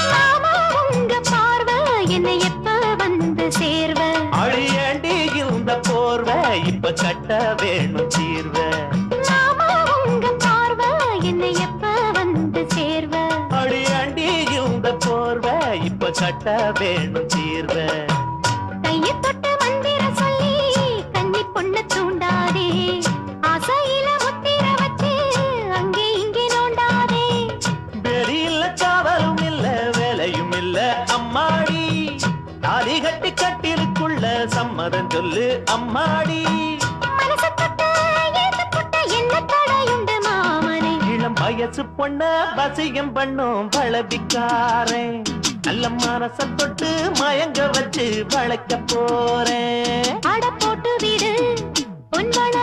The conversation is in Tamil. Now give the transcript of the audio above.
மாமா உங்க பார்வை என்னை எப்ப வந்து சேர்வ அழியாண்டி இந்த போர்வ இப்ப கட்ட வேணும் தீர்வ மாமா உங்க பார்வை என்னை எப்ப வந்து சேர்வ அழியாண்டி இந்த போர்வ இப்ப கட்ட வேணும் தீர்வ கையை தொட்டு மந்திர சொல்லி கன்னி பொண்ணு தூண்டாதே ஆசையில முத்திர வச்சு அங்கே இங்கே நோண்டாதே வெளியில காவலும் இல்ல வேலையும் இல்ல அம்மாடி தாலி கட்டி கட்டிலுக்குள்ள சம்மதம் சொல்லு அம்மாடி மனசு தொட்டு ஏத்து புட்ட என்ன தடையுண்டு மாமனே இளம் வயசு பொண்ண வசியம் பண்ணும் பழபிக்காரன் நல்ல மனச தொட்டு மயங்க வச்சு வளைக்க போறேன் அட போட்டு விடு பொன்வள